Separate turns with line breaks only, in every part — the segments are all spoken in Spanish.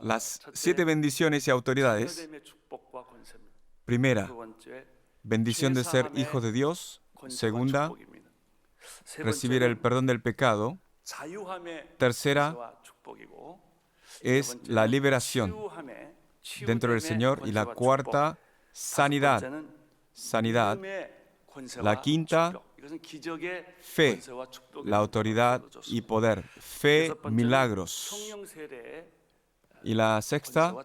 Las 7 bendiciones y autoridades. Primera, bendición de ser hijo de Dios. Segunda, recibir el perdón del pecado. Tercera, es la liberación dentro del Señor. Y la cuarta, sanidad. Sanidad. La quinta, fe, la autoridad y poder. Fe, milagros. Y la sexta,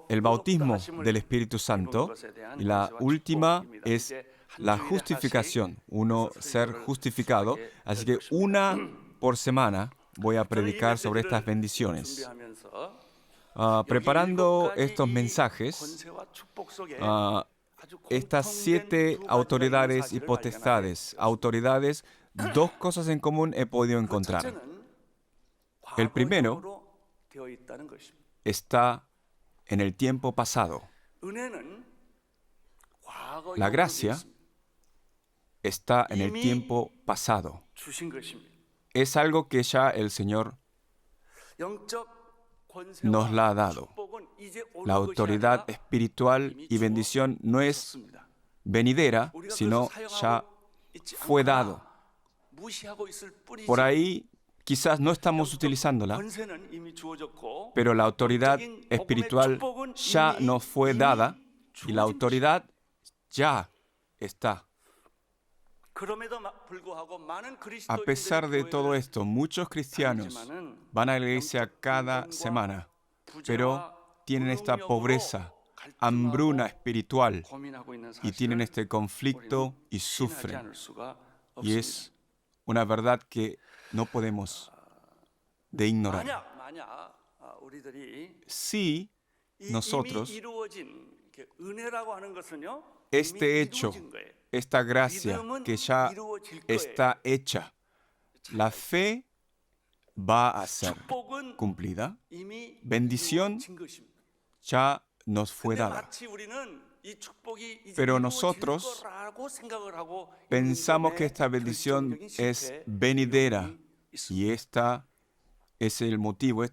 el bautismo del Espíritu Santo. Y la última es la justificación, uno ser justificado. Así que una por semana voy a predicar sobre estas bendiciones. Preparando estos mensajes, estas 7 autoridades y potestades. Autoridades, 2 cosas en común he podido encontrar. El primero está en el tiempo pasado. La gracia está en el tiempo pasado. Es algo que ya el Señor nos la ha dado. La autoridad espiritual y bendición no es venidera, sino ya fue dado. Por ahí quizás no estamos utilizándola, pero la autoridad espiritual ya nos fue dada y la autoridad ya está. A pesar de todo esto, muchos cristianos van a la iglesia cada semana, pero tienen esta pobreza, hambruna espiritual, y tienen este conflicto y sufren. Y es una verdad que no podemos de ignorar. Si nosotros, este hecho, esta gracia que ya está hecha, la fe va a ser cumplida, bendición ya nos fue dada. Pero nosotros pensamos que esta bendición es venidera y este es el motivo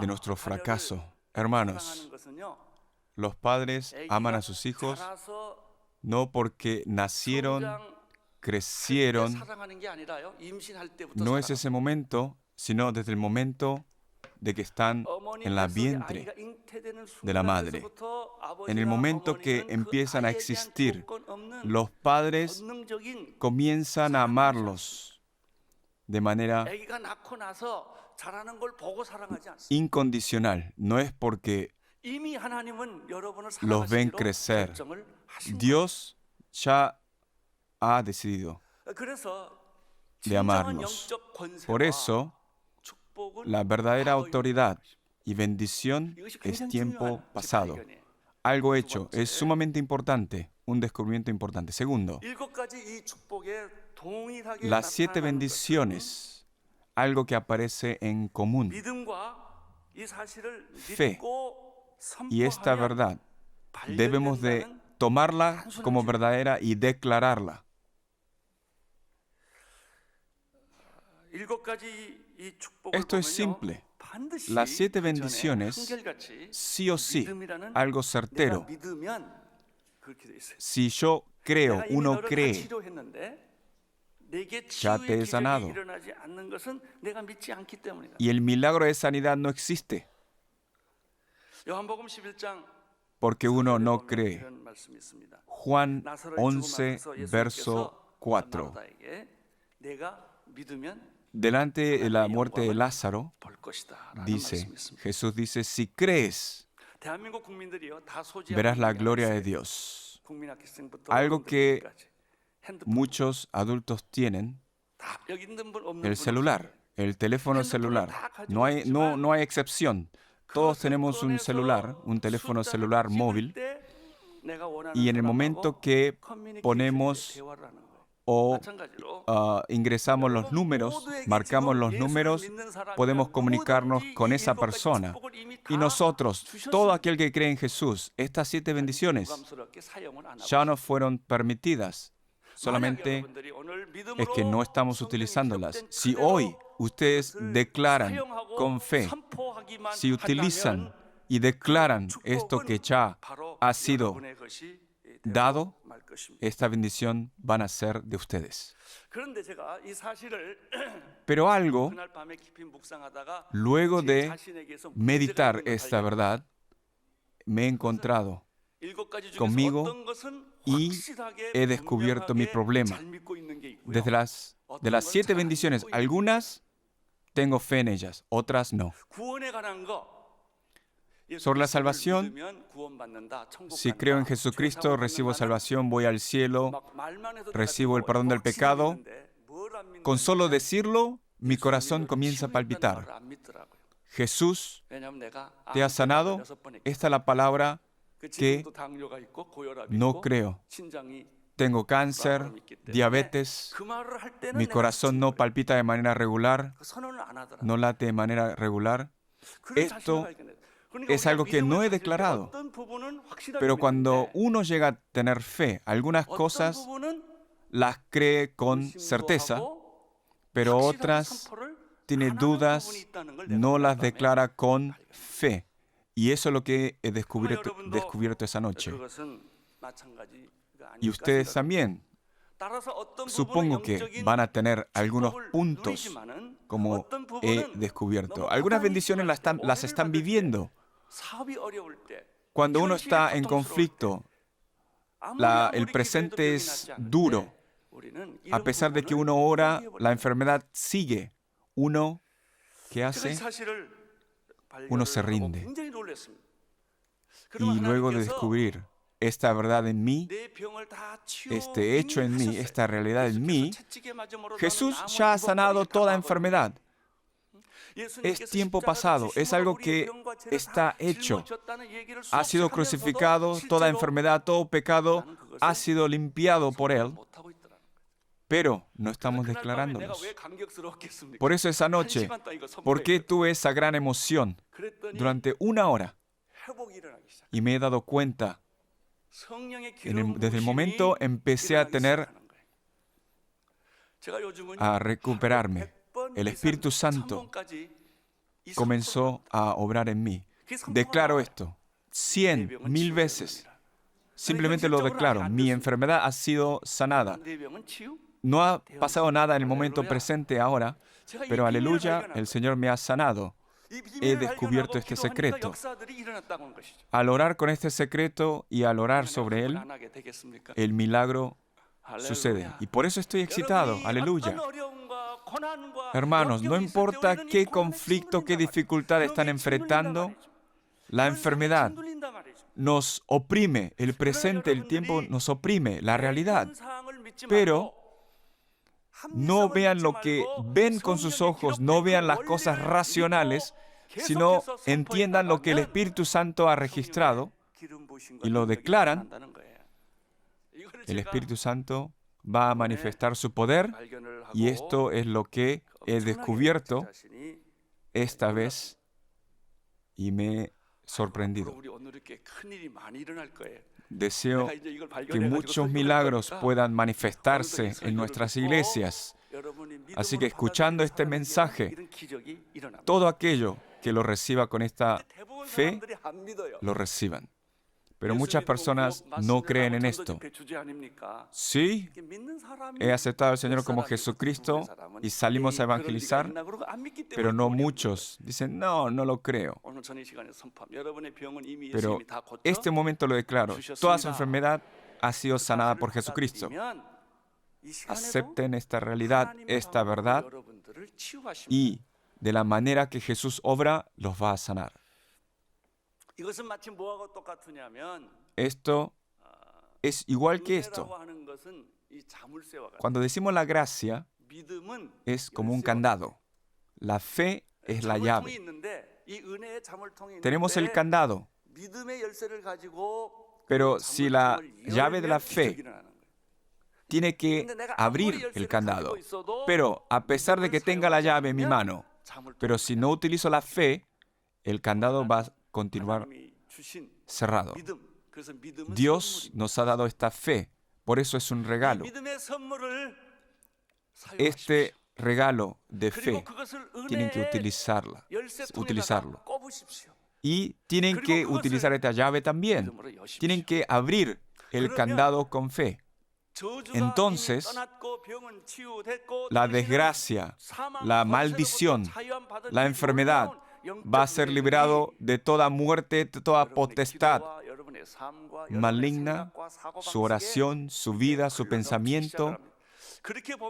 de nuestro fracaso. Hermanos, los padres aman a sus hijos no porque nacieron, crecieron. No es ese momento, sino desde el momento de que están en la vientre de la madre. En el momento que empiezan a existir, los padres comienzan a amarlos de manera incondicional. No es porque los ven crecer. Dios ya ha decidido de amarnos. Por eso, la verdadera autoridad y bendición es tiempo pasado. Algo hecho es sumamente importante, un descubrimiento importante. Segundo, las 7 bendiciones, algo que aparece en común. Fe. Y esta verdad debemos de tomarla como verdadera y declararla. Esto es simple. Las 7 bendiciones, sí o sí, algo certero. Si yo creo, uno cree, ya te he sanado. Y el milagro de sanidad no existe, porque uno no cree. Juan 11, verso 4. Delante de la muerte de Lázaro, Jesús dice, si crees, verás la gloria de Dios. Algo que muchos adultos tienen, el celular, el teléfono celular. No hay excepción. Todos tenemos un celular, un teléfono celular móvil, y en el momento que ponemos o ingresamos los números, marcamos los números, podemos comunicarnos con esa persona. Y nosotros, todo aquel que cree en Jesús, estas 7 bendiciones ya nos fueron permitidas. solamente es que no estamos utilizándolas. Si hoy ustedes declaran con fe, si utilizan y declaran esto que ya ha sido dado, esta bendición van a ser de ustedes. Pero algo, luego de meditar esta verdad, me he encontrado conmigo y he descubierto mi problema. De las 7 bendiciones, algunas tengo fe en ellas, otras no. Sobre la salvación, si creo en Jesucristo, recibo salvación, voy al cielo, recibo el perdón del pecado. Con solo decirlo, mi corazón comienza a palpitar. Jesús te ha sanado. Esta es la palabra que no creo. Tengo cáncer, diabetes, mi corazón no palpita de manera regular, no late de manera regular. Esto es algo que no he declarado. Pero cuando uno llega a tener fe, algunas cosas las cree con certeza, pero otras tiene dudas, no las declara con fe. Y eso es lo que he descubierto esa noche. Y ustedes también. Supongo que van a tener algunos puntos como he descubierto. Algunas bendiciones las están viviendo. Cuando uno está en conflicto, el presente es duro. A pesar de que uno ora, la enfermedad sigue. Uno, ¿qué hace? Uno se rinde. Y luego de descubrir esta verdad en mí, este hecho en mí, esta realidad en mí, Jesús ya ha sanado toda enfermedad. Es tiempo pasado, es algo que está hecho. Ha sido crucificado, toda enfermedad, todo pecado ha sido limpiado por Él, pero no estamos declarándolos. Por eso esa noche, ¿por qué tuve esa gran emoción durante 1 hora? Y me he dado cuenta, desde el momento empecé a recuperarme. El Espíritu Santo comenzó a obrar en mí. Declaro esto 100,000 veces. Simplemente lo declaro. Mi enfermedad ha sido sanada. No ha pasado nada en el momento presente ahora, pero aleluya, el Señor me ha sanado. He descubierto este secreto. Al orar con este secreto y al orar sobre él, el milagro sucede. Y por eso estoy excitado. Aleluya. Hermanos, no importa qué conflicto, qué dificultad están enfrentando, la enfermedad nos oprime, el presente, el tiempo nos oprime, la realidad. Pero no vean lo que ven con sus ojos, no vean las cosas racionales, sino entiendan lo que el Espíritu Santo ha registrado y lo declaran. El Espíritu Santo va a manifestar su poder y esto es lo que he descubierto esta vez y me he sorprendido. Deseo que muchos milagros puedan manifestarse en nuestras iglesias. Así que escuchando este mensaje, todo aquello que lo reciba con esta fe, lo reciban. Pero muchas personas no creen en esto. Sí, he aceptado al Señor como Jesucristo y salimos a evangelizar, pero no muchos dicen, no lo creo. Pero este momento lo declaro, toda su enfermedad ha sido sanada por Jesucristo. Acepten esta realidad, esta verdad, y de la manera que Jesús obra, los va a sanar. Esto es igual que esto. Cuando decimos la gracia, es como un candado. La fe es la llave. Tenemos el candado, pero si la llave de la fe tiene que abrir el candado, pero a pesar de que tenga la llave en mi mano, pero si no utilizo la fe, el candado va a continuar cerrado. Dios nos ha dado esta fe Por eso es un regalo. Este regalo de fe tienen que utilizarlo. Y tienen que utilizar esta llave también. Tienen que abrir el candado con fe. Entonces, la desgracia, la maldición, la enfermedad va a ser liberado de toda muerte, de toda potestad maligna, su oración, su vida, su pensamiento.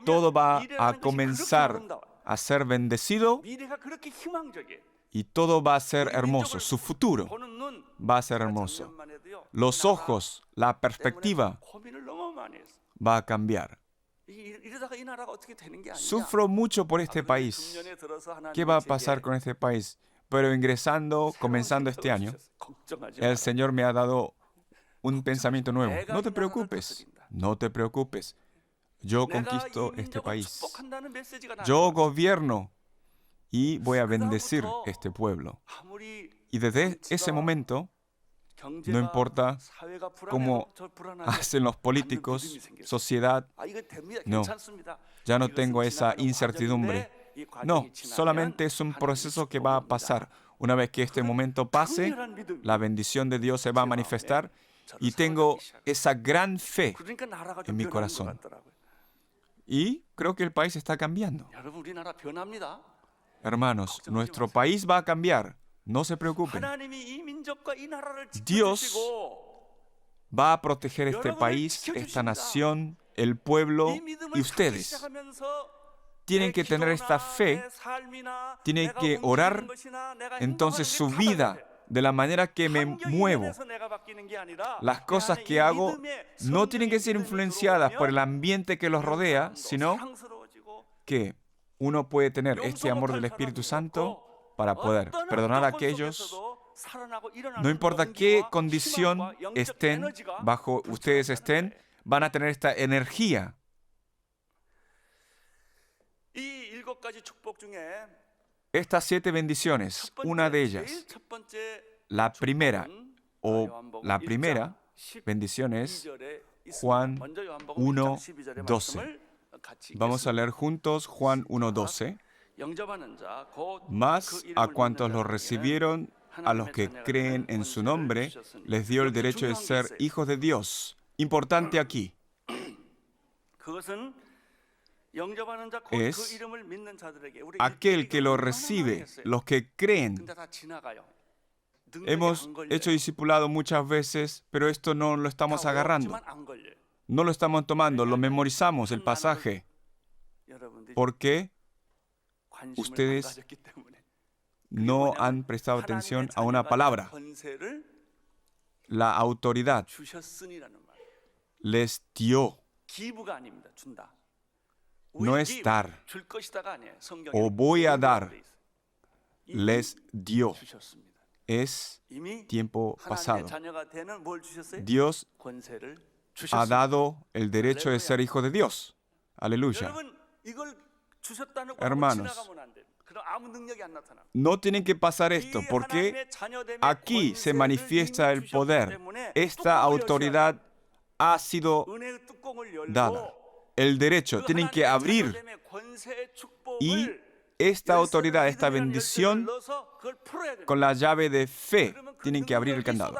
Todo va a comenzar a ser bendecido y todo va a ser hermoso. Su futuro va a ser hermoso. Los ojos, la perspectiva va a cambiar. Sufro mucho por este país. ¿Qué va a pasar con este país? Pero comenzando este año, el Señor me ha dado un pensamiento nuevo. No te preocupes, no te preocupes. Yo conquisto este país. Yo gobierno y voy a bendecir este pueblo. Y desde ese momento, no importa cómo hacen los políticos, sociedad, no, ya no tengo esa incertidumbre. No, solamente es un proceso que va a pasar. Una vez que este momento pase, la bendición de Dios se va a manifestar y tengo esa gran fe en mi corazón. Y creo que el país está cambiando. Hermanos, nuestro país va a cambiar. No se preocupen. Dios va a proteger este país, esta nación, el pueblo y ustedes. Tienen que tener esta fe, tienen que orar. Entonces su vida, de la manera que me muevo, las cosas que hago, no tienen que ser influenciadas por el ambiente que los rodea, sino que uno puede tener este amor del Espíritu Santo para poder perdonar a aquellos, no importa qué condición ustedes estén, van a tener esta energía. Estas 7 bendiciones, una de ellas, la primera bendición es Juan 1:12. Vamos a leer juntos Juan 1:12. Mas a cuantos lo recibieron, a los que creen en su nombre, les dio el derecho de ser hijos de Dios. Importante aquí es aquel que lo recibe, los que creen. Hemos hecho discipulado muchas veces, pero esto no lo estamos agarrando. No lo estamos tomando, lo memorizamos, el pasaje. Porque ustedes no han prestado atención a una palabra. La autoridad les dio. No es dar o voy a dar. Les dio. Es tiempo pasado. Dios ha dado el derecho de ser hijo de Dios. Aleluya. Hermanos, no tienen que pasar esto porque aquí se manifiesta el poder. Esta autoridad ha sido dada. El derecho, tienen que abrir. Y esta autoridad, esta bendición, con la llave de fe, tienen que abrir el candado.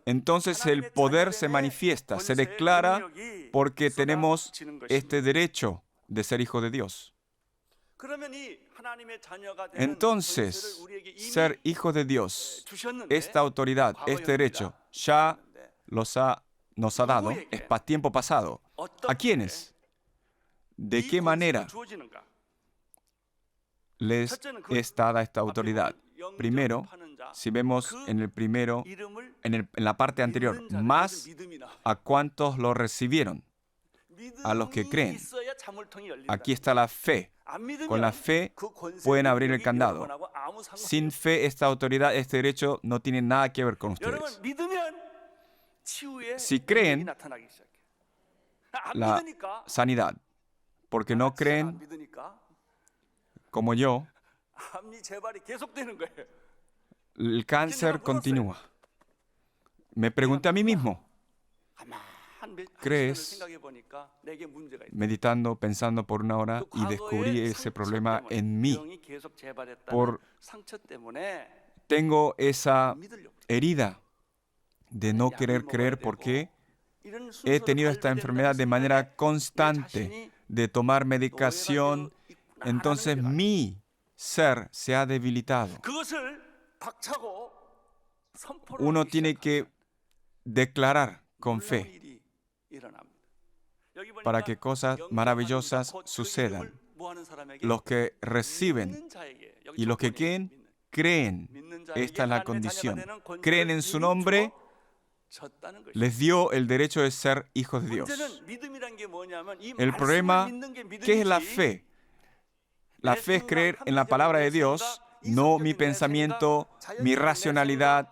Entonces el poder se manifiesta, se declara porque tenemos este derecho de ser hijo de Dios. Entonces, ser hijo de Dios, esta autoridad, este derecho, ya nos ha dado, es para tiempo pasado. ¿A quiénes? ¿De qué manera les es dada esta autoridad? Primero, si vemos en el primero, en la parte anterior, más a cuantos lo recibieron, a los que creen. Aquí está la fe. Con la fe pueden abrir el candado. Sin fe, esta autoridad, este derecho no tiene nada que ver con ustedes. Si creen, la sanidad. Porque no creen, como yo, el cáncer continúa. Me pregunté a mí mismo, crees, meditando, pensando por una hora, y descubrí ese problema en mí. Tengo esa herida de no querer creer porque he tenido esta enfermedad de manera constante, de tomar medicación. Entonces mi ser se ha debilitado. Uno tiene que declarar con fe para que cosas maravillosas sucedan. Los que reciben y los que creen, esta es la condición. Creen en su nombre, les dio el derecho de ser hijos de Dios. El problema, ¿qué es la fe? La fe es creer en la palabra de Dios, no mi pensamiento, mi racionalidad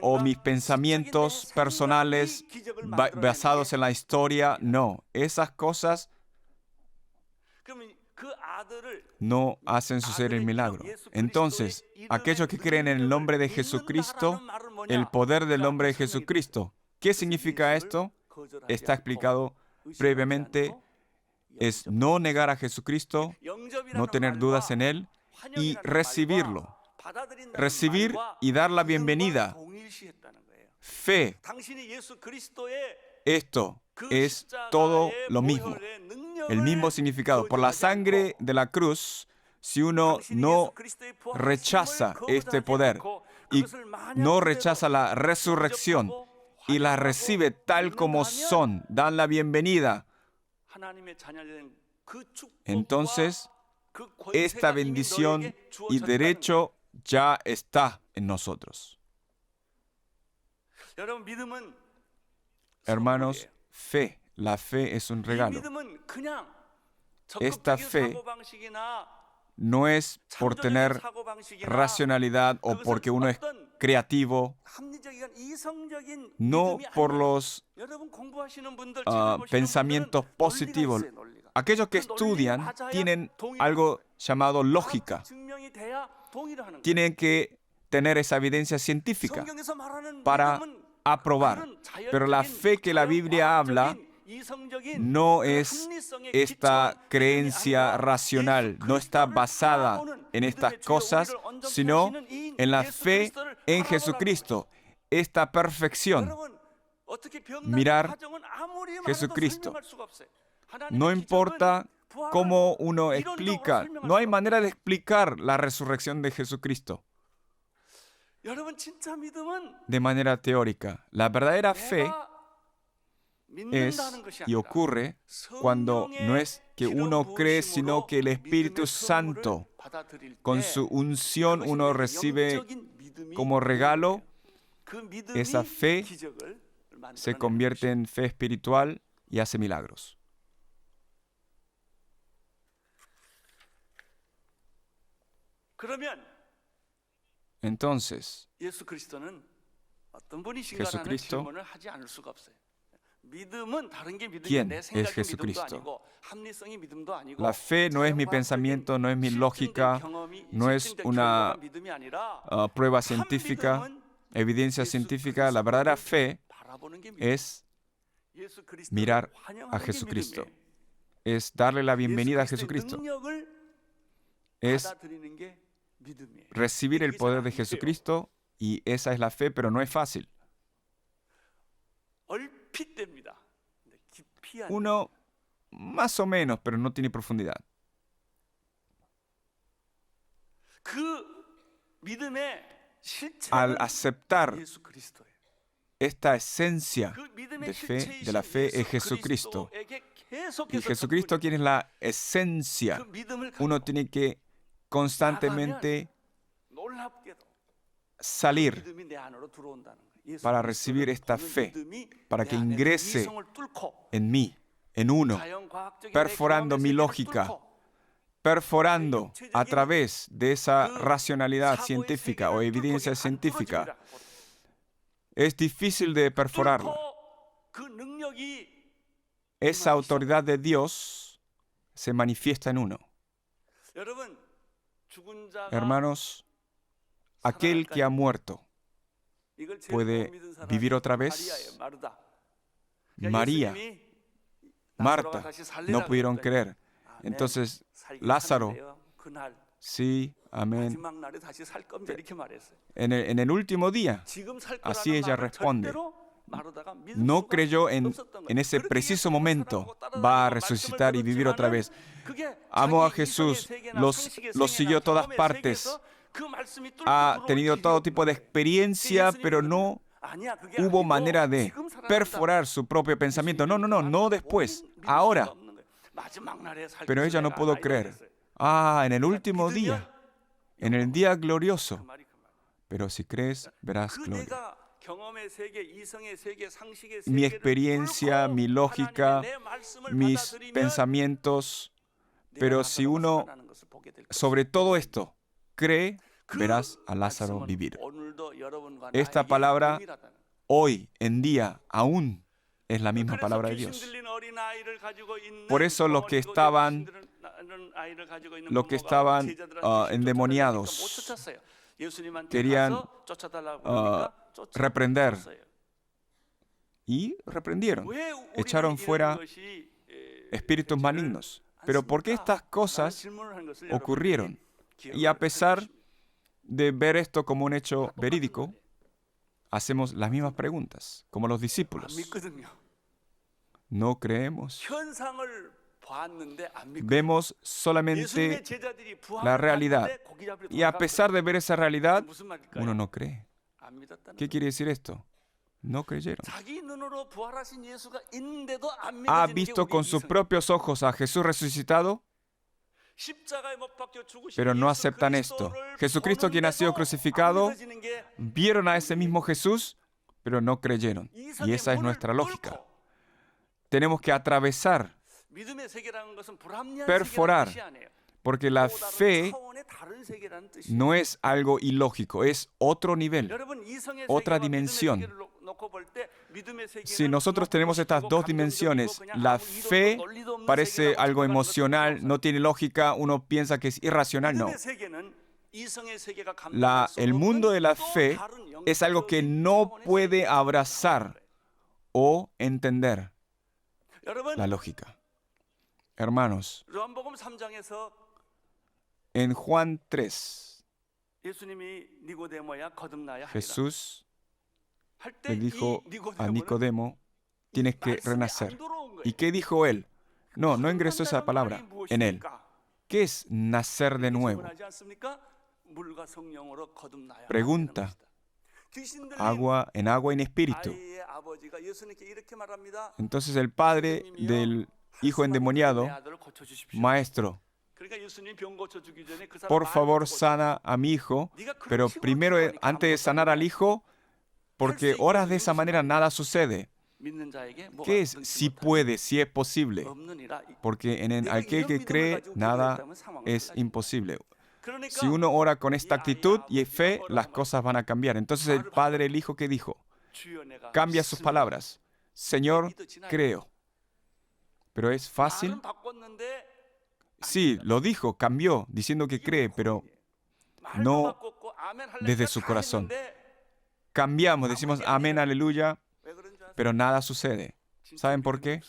o mis pensamientos personales basados en la historia. No, esas cosas no hacen suceder el milagro. Entonces, aquellos que creen en el nombre de Jesucristo, el poder del nombre de Jesucristo, ¿qué significa esto? Está explicado previamente. Es no negar a Jesucristo, no tener dudas en Él y recibirlo. Recibir y dar la bienvenida. Fe. Esto es todo lo mismo. El mismo significado. Por la sangre de la cruz, si uno no rechaza este poder y no rechaza la resurrección y la recibe tal como son, dan la bienvenida, entonces esta bendición y derecho ya está en nosotros. Hermanos, fe. La fe es un regalo. Esta fe no es por tener racionalidad o porque uno es creativo, no por los pensamientos positivos. Aquellos que estudian tienen algo llamado lógica. Tienen que tener esa evidencia científica para aprobar. Pero la fe que la Biblia habla no es esta creencia racional, no está basada en estas cosas, sino en la fe en Jesucristo, esta perfección. Mirar Jesucristo. No importa cómo uno explica, no hay manera de explicar la resurrección de Jesucristo de manera teórica. La verdadera fe es y ocurre cuando no es que uno cree, sino que el Espíritu Santo, con su unción, uno recibe como regalo. Esa fe se convierte en fe espiritual y hace milagros. Entonces, Jesucristo, ¿quién es Jesucristo? La fe no es mi pensamiento, no es mi lógica, no es una prueba científica, evidencia científica. La verdadera fe es mirar a Jesucristo, es darle la bienvenida a Jesucristo, es recibir el poder de Jesucristo, y esa es la fe, pero no es fácil. Uno más o menos, pero no tiene profundidad. Al aceptar esta esencia de la fe es Jesucristo. Y Jesucristo, quien es la esencia, uno tiene que constantemente salir para recibir esta fe, para que ingrese en mí, en uno, perforando mi lógica, perforando a través de esa racionalidad científica o evidencia científica. Es difícil de perforarla. Esa autoridad de Dios se manifiesta en uno. Hermanos, aquel que ha muerto, ¿puede vivir otra vez? María, Marta, no pudieron creer. Entonces, Lázaro, sí, amén. En el último día, así ella responde. No creyó en ese preciso momento, va a resucitar y vivir otra vez. Amó a Jesús, los siguió a todas partes, ha tenido todo tipo de experiencia, pero no hubo manera de perforar su propio pensamiento. No después, ahora. Pero ella no pudo creer. En el último día, en el día glorioso. Pero si crees, verás gloria. Mi experiencia, mi lógica, mis pensamientos, pero si uno sobre todo esto cree, verás a Lázaro vivir. Esta palabra hoy en día aún es la misma palabra de Dios. Por eso los que estaban endemoniados querían reprender y reprendieron. Echaron fuera espíritus malignos. Pero ¿por qué estas cosas ocurrieron? Y a pesar de ver esto como un hecho verídico, hacemos las mismas preguntas, como los discípulos. No creemos. Vemos solamente la realidad. Y a pesar de ver esa realidad, uno no cree. ¿Qué quiere decir esto? No creyeron. ¿Ha visto con sus propios ojos a Jesús resucitado? Pero no aceptan esto. Jesucristo, quien ha sido crucificado, vieron a ese mismo Jesús, pero no creyeron. Y esa es nuestra lógica. Tenemos que atravesar, perforar, porque la fe no es algo ilógico, es otro nivel, otra dimensión. Si nosotros tenemos estas dos dimensiones, la fe parece algo emocional, no tiene lógica, uno piensa que es irracional, no. El mundo de la fe es algo que no puede abrazar o entender la lógica. Hermanos, en Juan 3, Jesús le dijo a Nicodemo, tienes que renacer. ¿Y qué dijo él? No ingresó esa palabra en él. ¿Qué es nacer de nuevo? Pregunta. En agua y en espíritu. Entonces el padre del hijo endemoniado, maestro, por favor sana a mi hijo, pero primero, antes de sanar al hijo, porque horas de esa manera nada sucede. ¿Qué es si puede, si es posible? Porque en aquel que cree, nada es imposible. Si uno ora con esta actitud y fe, las cosas van a cambiar. Entonces el padre, el hijo, ¿qué dijo? Cambia sus palabras. Señor, creo. ¿Pero es fácil? Sí, lo dijo, cambió, diciendo que cree, pero no desde su corazón. Cambiamos, decimos amén, aleluya, pero nada sucede. ¿Saben por qué?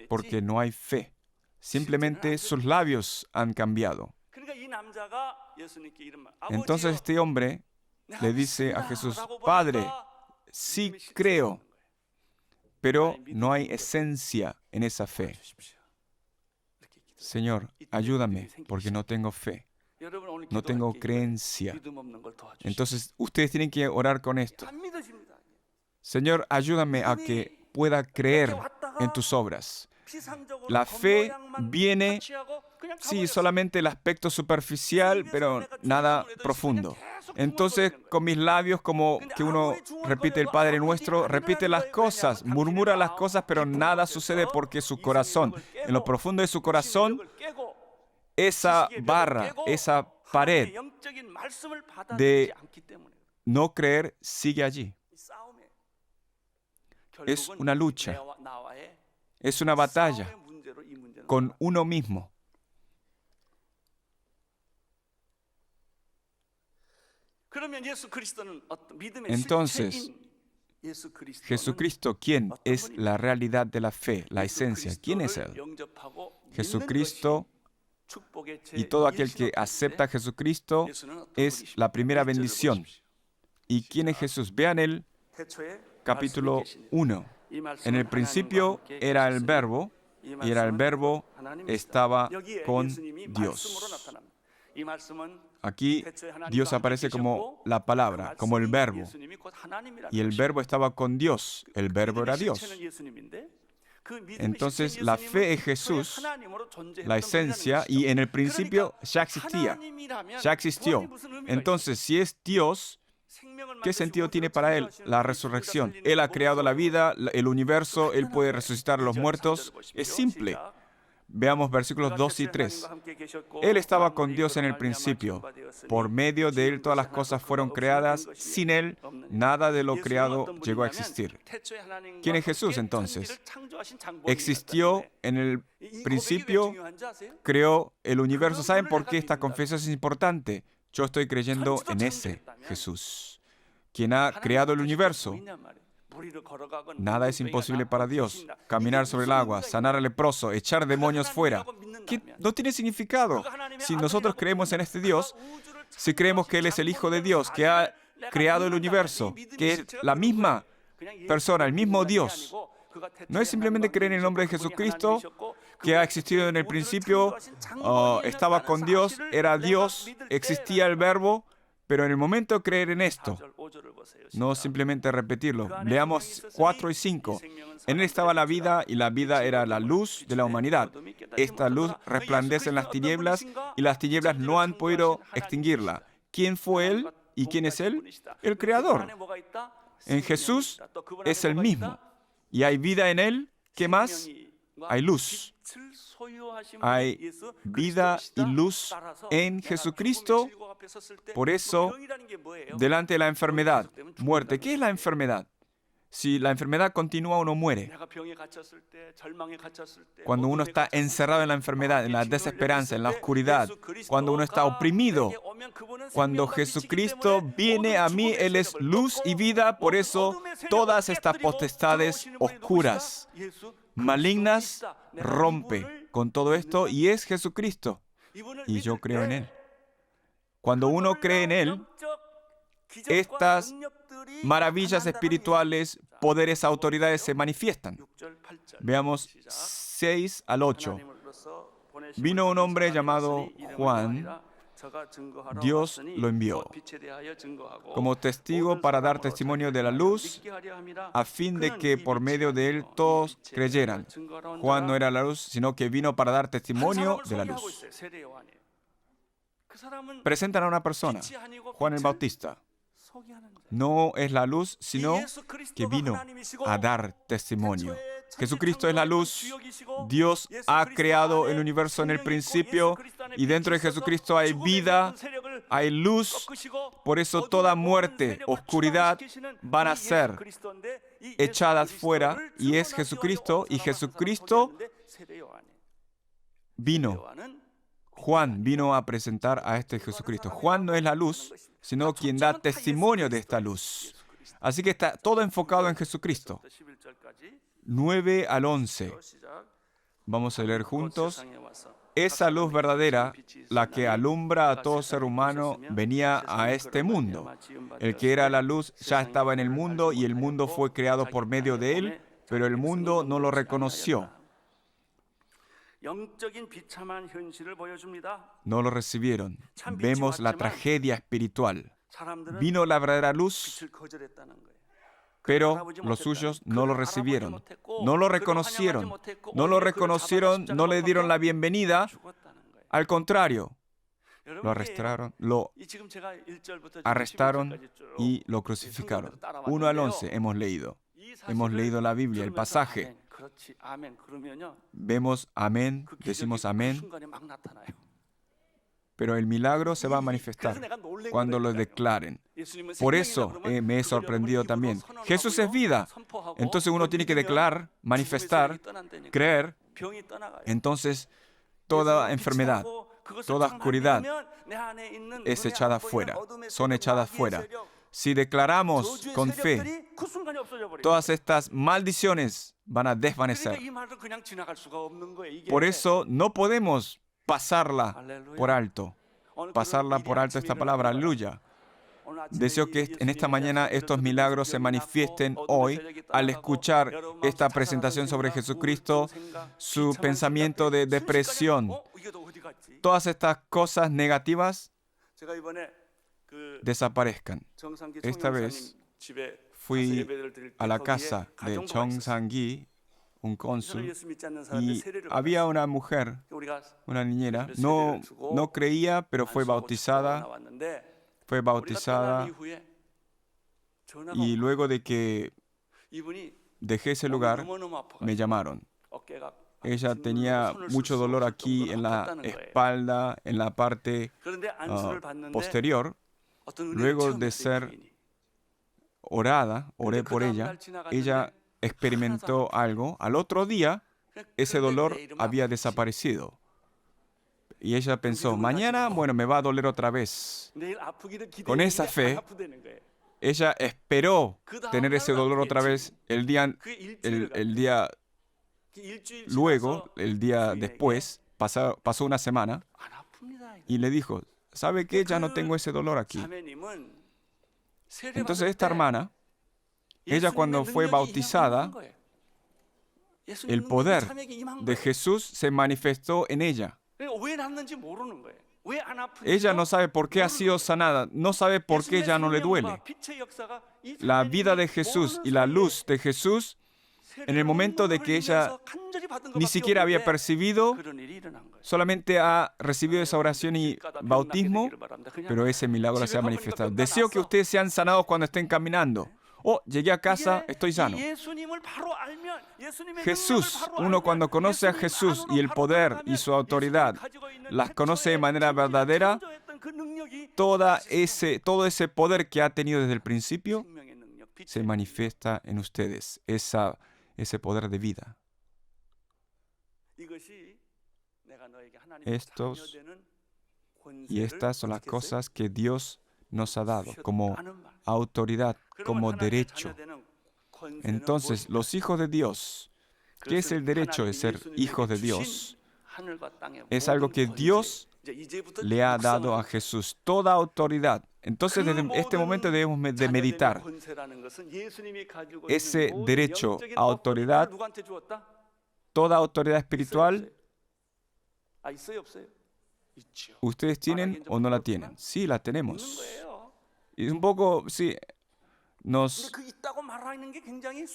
Porque no hay fe. Simplemente sus labios han cambiado. Entonces este hombre le dice a Jesús, Padre, sí creo, pero no hay esencia en esa fe. Señor, ayúdame, porque no tengo fe, no tengo creencia. Entonces, ustedes tienen que orar con esto. Señor, ayúdame a que pueda creer en tus obras. La fe viene, sí, solamente el aspecto superficial, pero nada profundo. Entonces, con mis labios, como que uno repite el Padre Nuestro, repite las cosas, murmura las cosas, pero nada sucede porque su corazón, en lo profundo de su corazón, esa barra, esa pared de no creer sigue allí. Es una lucha, es una batalla con uno mismo. Entonces, Jesucristo, ¿quién es la realidad de la fe, la esencia? ¿Quién es Él? Jesucristo, y todo aquel que acepta a Jesucristo es la primera bendición. ¿Y quién es Jesús? Vean el capítulo 1. En el principio era el Verbo, y el Verbo estaba con Dios. Aquí Dios aparece como la palabra, como el Verbo. Y el Verbo estaba con Dios. El Verbo era Dios. Entonces, la fe en Jesús, la esencia, y en el principio ya existía, ya existió. Entonces, si es Dios, ¿qué sentido tiene para Él la resurrección? Él ha creado la vida, el universo, Él puede resucitar a los muertos. Es simple. Veamos versículos 2 y 3. Él estaba con Dios en el principio. Por medio de Él todas las cosas fueron creadas. Sin Él, nada de lo creado llegó a existir. ¿Quién es Jesús entonces? Existió en el principio, creó el universo. ¿Saben por qué esta confesión es importante? Yo estoy creyendo en ese Jesús, quien ha creado el universo. Nada es imposible para Dios. Caminar sobre el agua, sanar al leproso, echar demonios fuera. ¿Qué? No tiene significado. Si nosotros creemos en este Dios, si creemos que Él es el Hijo de Dios, que ha creado el universo, que es la misma persona, el mismo Dios, no es simplemente creer en el nombre de Jesucristo, que ha existido en el principio, estaba con Dios, era Dios, existía el Verbo, pero en el momento de creer en esto, no simplemente repetirlo. Leamos 4 y 5. En Él estaba la vida, y la vida era la luz de la humanidad. Esta luz resplandece en las tinieblas, y las tinieblas no han podido extinguirla. ¿Quién fue Él y quién es Él? El Creador. En Jesús es el mismo. Y hay vida en Él. ¿Qué más? Hay luz. Hay vida y luz en Jesucristo. Por eso, delante de la enfermedad, muerte. ¿Qué es la enfermedad? Si la enfermedad continúa, uno muere. Cuando uno está encerrado en la enfermedad, en la desesperanza, en la oscuridad, cuando uno está oprimido, cuando Jesucristo viene a mí, Él es luz y vida. Por eso, todas estas potestades oscuras, malignas, rompe con todo esto, y es Jesucristo. Y yo creo en Él. Cuando uno cree en Él, estas maravillas espirituales, poderes, autoridades se manifiestan. Veamos 6 al 8. Vino un hombre llamado Juan. Dios lo envió como testigo para dar testimonio de la luz, a fin de que por medio de él todos creyeran. Juan no era la luz, sino que vino para dar testimonio de la luz. Presentan a una persona, Juan el Bautista. No es la luz, sino que vino a dar testimonio. Jesucristo es la luz. Dios ha creado el universo en el principio, y dentro de Jesucristo hay vida, hay luz. Por eso toda muerte, oscuridad van a ser echadas fuera, y es Jesucristo, y Jesucristo vino. Juan vino a presentar a este Jesucristo. Juan no es la luz, sino quien da testimonio de esta luz. Así que está todo enfocado en Jesucristo. 9 al 11. Vamos a leer juntos. Esa luz verdadera, la que alumbra a todo ser humano, venía a este mundo. El que era la luz ya estaba en el mundo, y el mundo fue creado por medio de él, pero el mundo no lo reconoció. No lo recibieron. Vemos la tragedia espiritual. Vino la verdadera luz, pero los suyos no lo recibieron. No lo reconocieron. No lo reconocieron, no le dieron la bienvenida. Al contrario, lo arrestaron y lo crucificaron. 1 al 11 hemos leído. Hemos leído la Biblia, el pasaje. Vemos amén, decimos amén, pero el milagro se va a manifestar cuando lo declaren. Por eso me he sorprendido también. Jesús es vida. Entonces uno tiene que declarar, manifestar, creer. Entonces toda enfermedad, toda oscuridad es echada fuera, son echadas fuera. Si declaramos con fe, todas estas maldiciones van a desvanecer. Por eso no podemos pasarla por alto. Pasarla por alto esta palabra, aleluya. Deseo que en esta mañana estos milagros se manifiesten hoy al escuchar esta presentación sobre Jesucristo, su pensamiento de depresión. Todas estas cosas negativas desaparezcan. Esta vez fui a la casa de Chong Sang-gi, un cónsul, y había una mujer, una niñera, no creía, pero fue bautizada, y luego de que dejé ese lugar, me llamaron. Ella tenía mucho dolor aquí en la espalda, en la parte posterior. Luego de ser oré por ella, ella experimentó algo. Al otro día, ese dolor había desaparecido. Y ella pensó, mañana, bueno, me va a doler otra vez. Con esa fe, ella esperó tener ese dolor otra vez el día luego, el día después, pasó una semana, y le dijo, ¿sabe qué? Ya no tengo ese dolor aquí. Entonces esta hermana, ella cuando fue bautizada, el poder de Jesús se manifestó en ella. Ella no sabe por qué ha sido sanada, no sabe por qué ya no le duele. La vida de Jesús y la luz de Jesús, en el momento de que ella ni siquiera había percibido, solamente ha recibido esa oración y bautismo, pero ese milagro se ha manifestado. Deseo que ustedes sean sanados cuando estén caminando. Oh, llegué a casa, estoy sano. Jesús, uno cuando conoce a Jesús y el poder y su autoridad, las conoce de manera verdadera, todo ese poder que ha tenido desde el principio se manifiesta en ustedes, ese poder de vida. Estas son las cosas que Dios nos ha dado como autoridad, como derecho. Entonces, los hijos de Dios, ¿qué es el derecho de ser hijos de Dios? Es algo que Dios le ha dado a Jesús, toda autoridad. Entonces, desde este momento debemos de meditar. Ese derecho, autoridad, toda autoridad espiritual, ¿ustedes tienen o no la tienen? Sí, la tenemos. Y un poco, sí,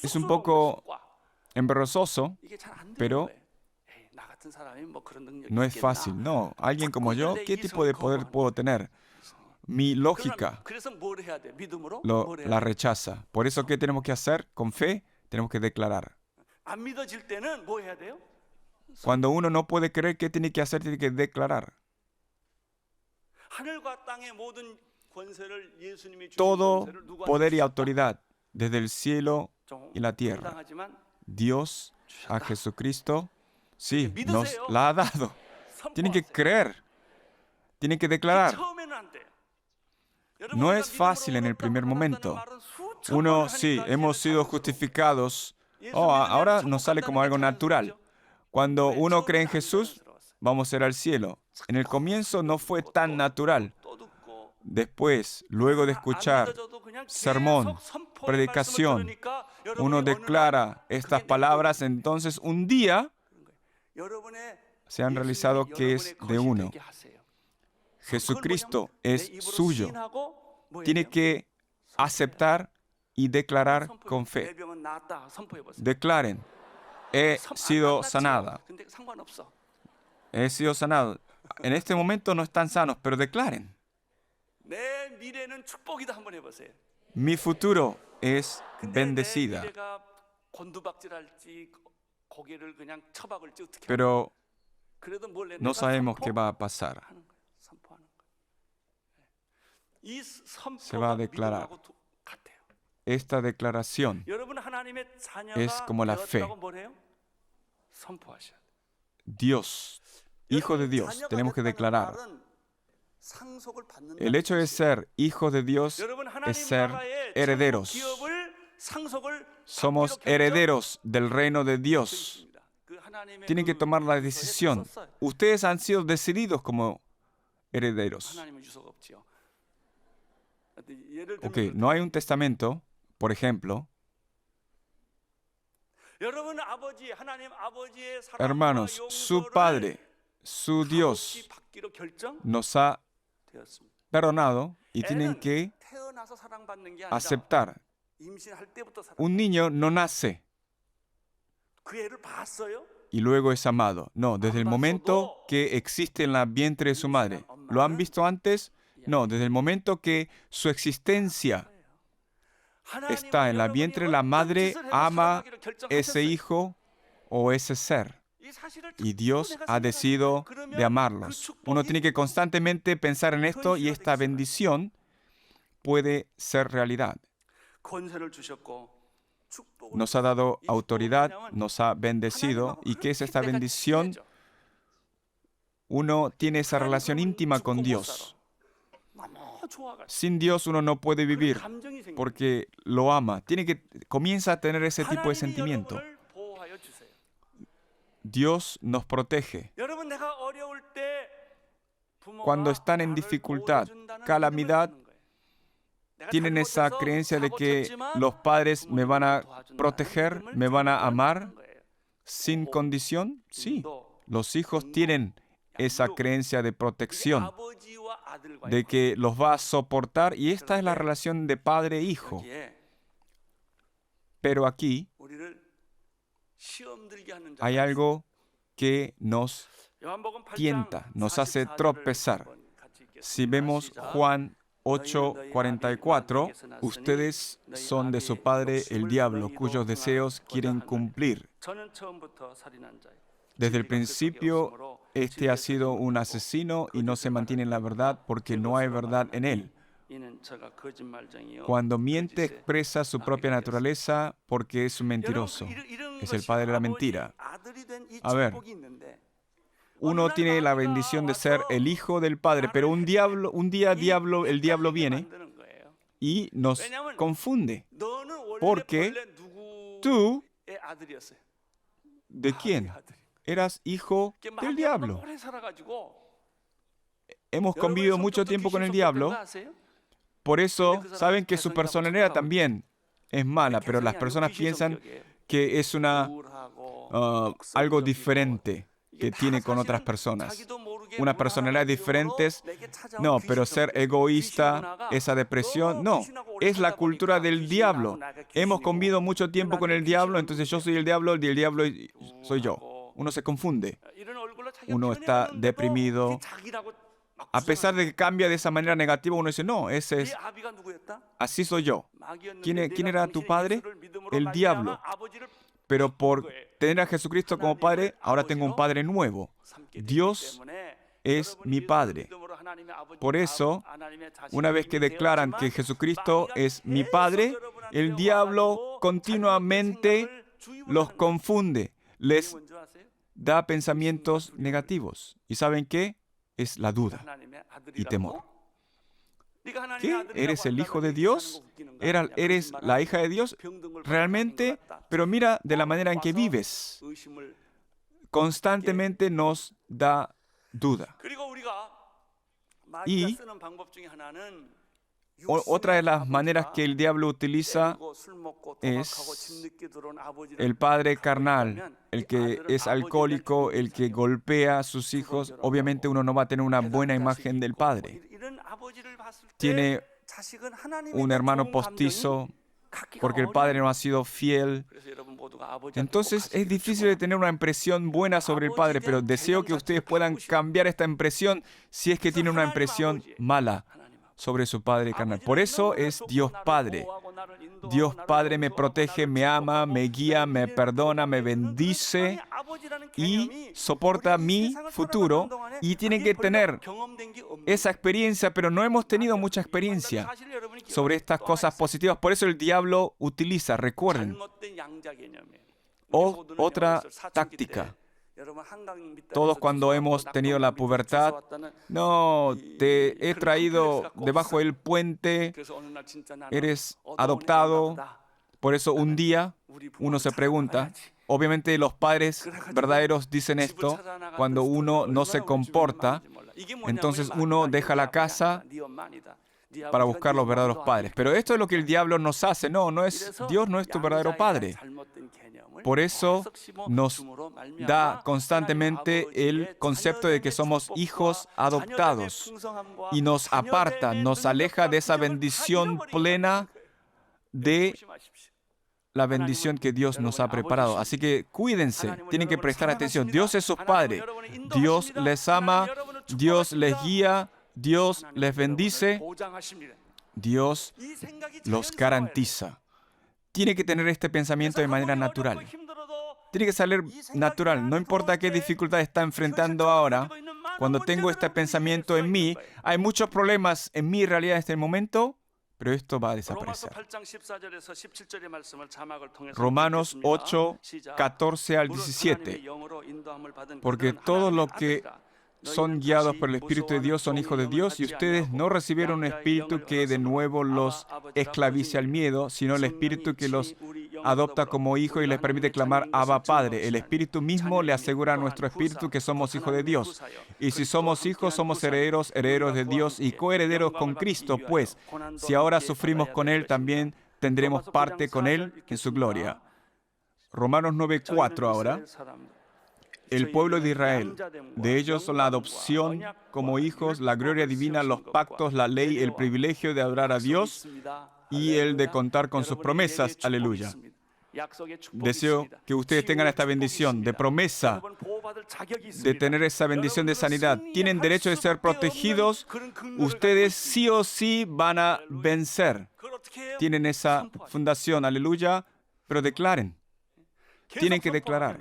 es un poco embarazoso, pero no es fácil. No, alguien como yo, ¿qué tipo de poder puedo tener? Mi lógica la rechaza. Por eso, ¿qué tenemos que hacer? Con fe, tenemos que declarar. Cuando uno no puede creer, ¿qué tiene que hacer? Tiene que declarar. Todo poder y autoridad, desde el cielo y la tierra, Dios a Jesucristo, sí, nos la ha dado. Tienen que creer, tienen que declarar. No es fácil en el primer momento. Uno, sí, hemos sido justificados. Ahora nos sale como algo natural. Cuando uno cree en Jesús, vamos a ir al cielo. En el comienzo no fue tan natural. Después, luego de escuchar sermón, predicación, uno declara estas palabras, entonces un día se han realizado que es de uno. Jesucristo es suyo. Tiene que aceptar y declarar con fe. Declaren, he sido sanada. He sido sanado. En este momento no están sanos, pero declaren. Mi futuro es bendecida. Pero no sabemos qué va a pasar. Se va a declarar. Esta declaración es como la fe. Dios, hijo de Dios, tenemos que declarar. El hecho de ser hijos de Dios es ser herederos. Somos herederos del reino de Dios. Tienen que tomar la decisión. Ustedes han sido decididos como herederos. Ok, no hay un testamento, por ejemplo. Hermanos, su Padre, su Dios, nos ha perdonado y tienen que aceptar. Un niño no nace y luego es amado. No, desde el momento que existe en la vientre de su madre. ¿Lo han visto antes? No, desde el momento que su existencia está en la vientre, la madre ama ese hijo o ese ser. Y Dios ha decidido de amarlos. Uno tiene que constantemente pensar en esto y esta bendición puede ser realidad. Nos ha dado autoridad, nos ha bendecido. ¿Y qué es esta bendición? Uno tiene esa relación íntima con Dios. Sin Dios uno no puede vivir porque lo ama. Comienza a tener ese tipo de sentimiento. Dios nos protege. Cuando están en dificultad, calamidad, tienen esa creencia de que los padres me van a proteger, me van a amar sin condición. Sí, los hijos tienen esa creencia de protección, de que los va a soportar, y esta es la relación de padre e hijo. Pero aquí hay algo que nos tienta, nos hace tropezar. Si vemos Juan 8:44, ustedes son de su padre el diablo, cuyos deseos quieren cumplir. Desde el principio, este ha sido un asesino y no se mantiene en la verdad porque no hay verdad en él. Cuando miente, expresa su propia naturaleza porque es un mentiroso. Es el padre de la mentira. A ver, uno tiene la bendición de ser el hijo del Padre, pero un día el diablo viene y nos confunde. Porque tú, ¿de quién? Eras hijo del diablo. Hemos convivido mucho tiempo con el diablo. Por eso saben que su personalidad también es mala, pero las personas piensan que es algo diferente que tiene con otras personas. Una personalidad diferente. No, pero ser egoísta, esa depresión, no. Es la cultura del diablo. Hemos convivido mucho tiempo con el diablo, entonces yo soy el diablo y el diablo soy yo. Uno se confunde. Uno está deprimido. A pesar de que cambia de esa manera negativa, uno dice, no, así soy yo. ¿Quién era tu padre? El diablo. Pero por tener a Jesucristo como Padre, ahora tengo un Padre nuevo. Dios es mi Padre. Por eso, una vez que declaran que Jesucristo es mi Padre, el diablo continuamente los confunde, les da pensamientos negativos. ¿Y saben qué? Es la duda y temor. ¿Qué? ¿Eres el hijo de Dios? ¿Eres la hija de Dios? Realmente, pero mira de la manera en que vives. Constantemente nos da duda. Y otra de las maneras que el diablo utiliza es el padre carnal, el que es alcohólico, el que golpea a sus hijos. Obviamente uno no va a tener una buena imagen del padre. Tiene un hermano postizo porque el padre no ha sido fiel. Entonces es difícil de tener una impresión buena sobre el padre, pero deseo que ustedes puedan cambiar esta impresión si es que tienen una impresión mala sobre su padre carnal. Por eso es Dios Padre. Dios Padre me protege, me ama, me guía, me perdona, me bendice y soporta mi futuro. Y tienen que tener esa experiencia, pero no hemos tenido mucha experiencia sobre estas cosas positivas. Por eso el diablo utiliza, recuerden, otra táctica. Todos cuando hemos tenido la pubertad, no, te he traído debajo del puente, eres adoptado. Por eso un día uno se pregunta, obviamente los padres verdaderos dicen esto, cuando uno no se comporta, entonces uno deja la casa para buscar los verdaderos padres. Pero esto es lo que el diablo nos hace. Dios no es tu verdadero padre. Por eso nos da constantemente el concepto de que somos hijos adoptados y nos aparta, nos aleja de esa bendición plena de la bendición que Dios nos ha preparado. Así que cuídense, tienen que prestar atención. Dios es su Padre. Dios les ama, Dios les guía, Dios les bendice, Dios los garantiza. Tiene que tener este pensamiento de manera natural. Tiene que salir natural. No importa qué dificultad está enfrentando ahora. Cuando tengo este pensamiento en mí, hay muchos problemas en mi realidad en este momento, pero esto va a desaparecer. Romanos 8, 14 al 17. Porque todos los que son guiados por el Espíritu de Dios son hijos de Dios, y ustedes no recibieron un espíritu que de nuevo los esclavice al miedo, sino el espíritu que los adopta como hijos y les permite clamar Abba Padre. El Espíritu mismo le asegura a nuestro espíritu que somos hijos de Dios. Y si somos hijos, somos herederos, herederos de Dios y coherederos con Cristo, pues si ahora sufrimos con Él, también tendremos parte con Él en su gloria. Romanos 9:4 ahora. El pueblo de Israel, de ellos son la adopción como hijos, la gloria divina, los pactos, la ley, el privilegio de adorar a Dios y el de contar con sus promesas. Aleluya. Deseo que ustedes tengan esta bendición de promesa, de tener esa bendición de sanidad. Tienen derecho de ser protegidos. Ustedes sí o sí van a vencer. Tienen esa fundación. Aleluya. Pero declaren. Tienen que declarar.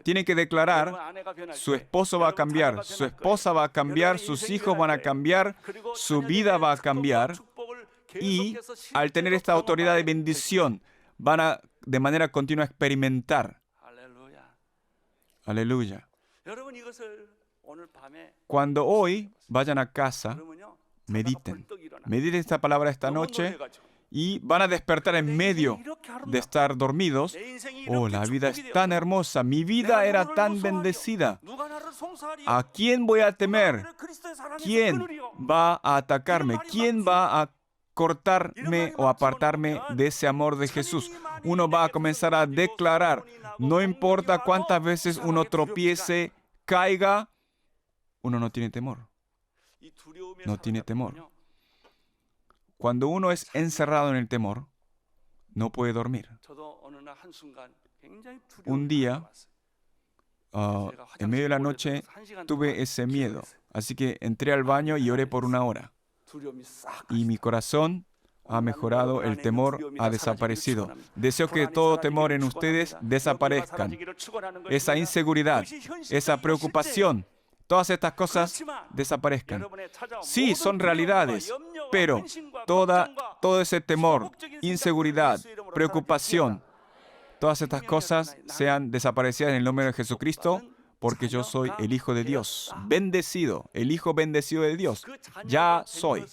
Tienen que declarar, su esposo va a cambiar, su esposa va a cambiar, sus hijos van a cambiar, su vida va a cambiar. Y al tener esta autoridad de bendición, van a de manera continua experimentar. Aleluya. Cuando hoy vayan a casa, mediten. Mediten esta palabra esta noche. Y van a despertar en medio de estar dormidos. Oh, la vida es tan hermosa. Mi vida era tan bendecida. ¿A quién voy a temer? ¿Quién va a atacarme? ¿Quién va a cortarme o apartarme de ese amor de Jesús? Uno va a comenzar a declarar. No importa cuántas veces uno tropiece, caiga, uno no tiene temor. No tiene temor. Cuando uno es encerrado en el temor, no puede dormir. Un día, en medio de la noche, tuve ese miedo. Así que entré al baño y oré por 1 hora. Y mi corazón ha mejorado, el temor ha desaparecido. Deseo que todo temor en ustedes desaparezcan. Esa inseguridad, esa preocupación, todas estas cosas desaparezcan. Sí, son realidades, pero todo ese temor, inseguridad, preocupación, todas estas cosas sean desaparecidas en el nombre de Jesucristo, porque yo soy el Hijo de Dios, bendecido, el Hijo bendecido de Dios. Ya soy.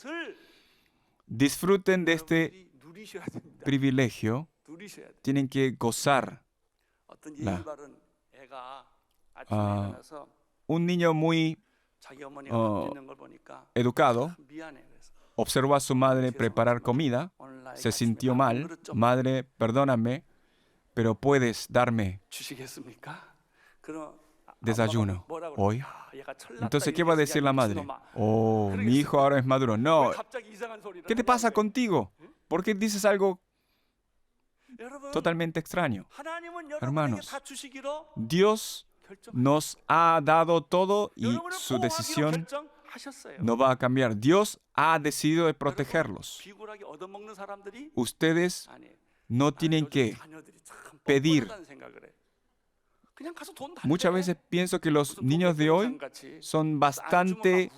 Disfruten de este privilegio. Tienen que gozar. Un niño muy educado observó a su madre preparar comida, se sintió mal. Madre, perdóname, pero puedes darme desayuno hoy. Entonces, ¿qué va a decir la madre? Oh, mi hijo ahora es maduro. No. ¿Qué te pasa contigo? ¿Por qué dices algo totalmente extraño? Hermanos, Dios nos ha dado todo y su decisión no va a cambiar. Dios ha decidido de protegerlos. Ustedes no tienen que pedir. Muchas veces pienso que los niños de hoy son bastante,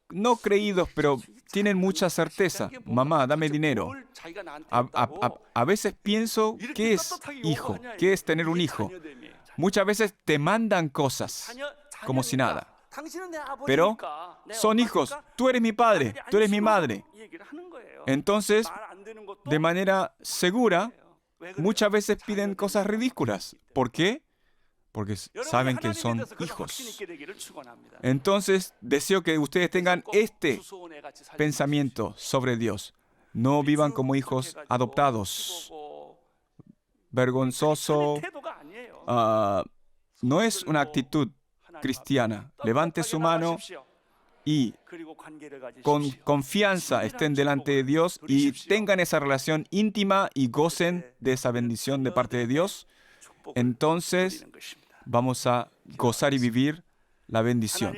no creídos, pero tienen mucha certeza. Mamá, dame dinero. A veces pienso, ¿qué es hijo? ¿Qué es tener un hijo? Muchas veces te mandan cosas como si nada. Pero son hijos. Tú eres mi padre, tú eres mi madre. Entonces, de manera segura, muchas veces piden cosas ridículas. ¿Por qué? Porque saben que son hijos. Entonces, deseo que ustedes tengan este pensamiento sobre Dios. No vivan como hijos adoptados. Vergonzoso. No es una actitud cristiana. Levante su mano y con confianza estén delante de Dios y tengan esa relación íntima y gocen de esa bendición de parte de Dios. Entonces, vamos a gozar y vivir la bendición.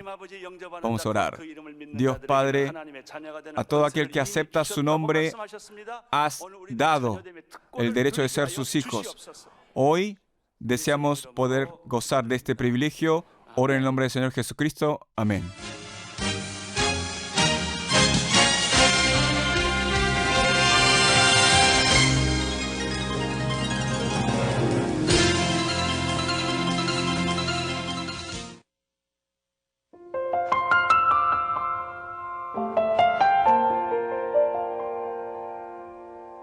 Vamos a orar. Dios Padre, a todo aquel que acepta su nombre, has dado el derecho de ser sus hijos. Hoy deseamos poder gozar de este privilegio. Oro en el nombre del Señor Jesucristo. Amén.